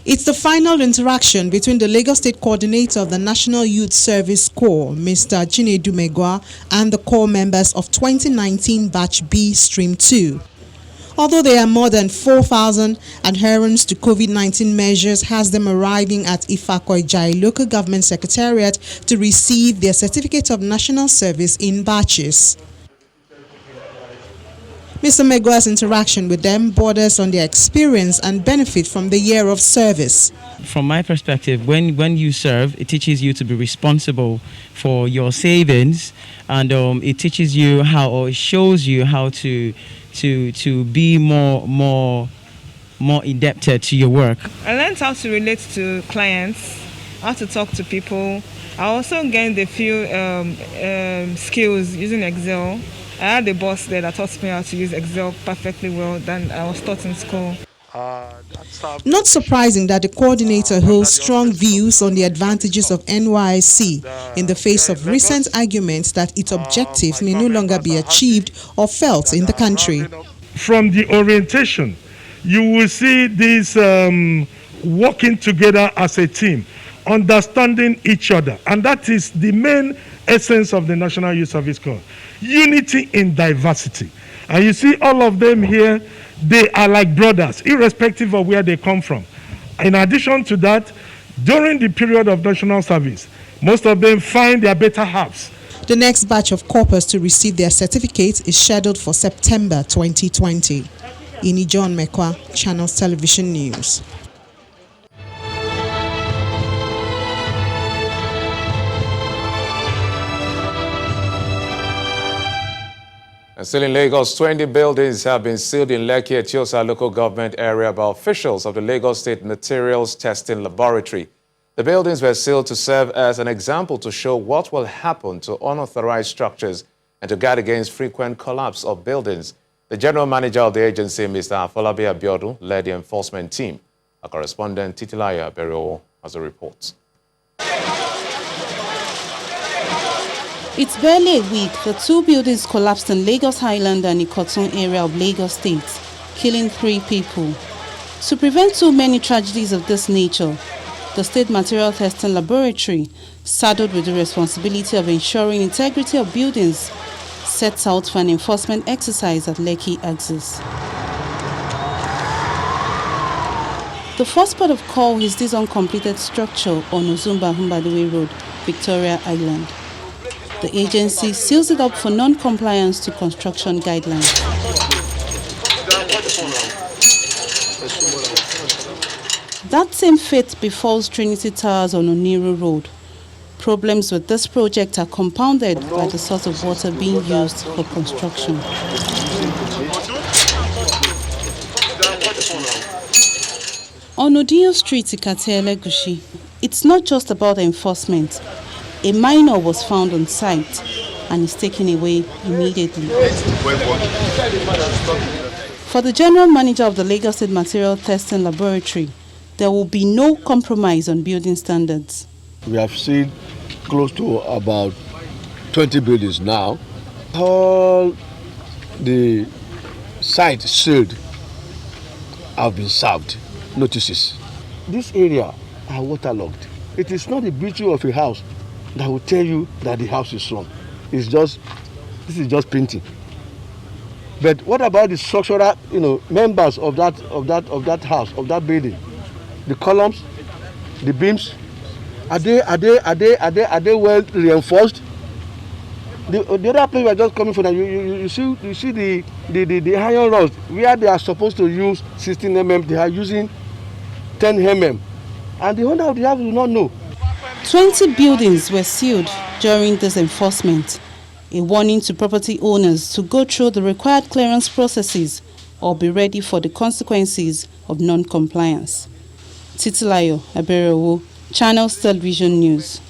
It's the final interaction between the Lagos State Coordinator of the National Youth Service Corps, Mr. Chinedu Megwa, and the Corps members of 2019 Batch B Stream 2. Although there are more than 4,000 adherents to COVID-19 measures, has them arriving at Ifako-Ijai Local Government Secretariat to receive their Certificate of National Service in batches. Mr. Megwa's interaction with them borders on their experience and benefit from the year of service. From my perspective, when you serve, it teaches you to be responsible for your savings, and it teaches you how, or it shows you how to be more indebted to your work. I learned how to relate to clients, how to talk to people. I also gained a few skills using Excel. I had a boss there that taught me how to use Excel perfectly well than I was taught in school. Not surprising that the coordinator holds strong views on the advantages of NYSC in the face of recent arguments that its objectives may no longer be achieved or felt in the country. From the orientation, you will see this working together as a team, understanding each other, and that is the main essence of the National Youth Service Corps. Unity in diversity. And you see all of them here, they are like brothers, irrespective of where they come from. In addition to that, during the period of national service, most of them find their better halves. The next batch of corpers to receive their certificates is scheduled for September 2020. Ini John Mekwa, Channels Television News. And still in Lagos, 20 buildings have been sealed in Lekki Etiosa local government area by officials of the Lagos State Materials Testing Laboratory. The buildings were sealed to serve as an example to show what will happen to unauthorized structures and to guard against frequent collapse of buildings. The general manager of the agency, Mr. Afolabi Abiodun, led the enforcement team. Our correspondent, Titilaya Beriowo, has a report. It's barely a week that two buildings collapsed in Lagos Highland and Ikotun area of Lagos State, killing 3 people. To prevent too many tragedies of this nature, the State Material Testing Laboratory, saddled with the responsibility of ensuring integrity of buildings, sets out for an enforcement exercise at Lekki axis. The first port of call is this uncompleted structure on Ozumba Humbadewe Road, Victoria Island. The agency seals it up for non-compliance to construction guidelines. That same fate befalls Trinity Towers on Oniru Road. Problems with this project are compounded by the source of water being used for construction. On Odiyo Street, Ikate Elegushi, it's not just about enforcement. A minor was found on site and is taken away immediately. For the general manager of the Lagos State Material Testing Laboratory, there will be no compromise on building standards. We have seen close to about 20 buildings now. All the sites sealed have been served notices. This area are waterlogged. It is not the beauty of a house that will tell you that the house is strong. This is just painting. But what about the structural, members of that house, of that building? The columns, the beams, are they well reinforced? The other place we are just coming from, you see the iron rods where they are supposed to use 16 mm, they are using 10 mm, and the owner of the house will not know. 20 buildings were sealed during this enforcement, a warning to property owners to go through the required clearance processes or be ready for the consequences of non-compliance. Titilayo Aberewo, Channels Television News.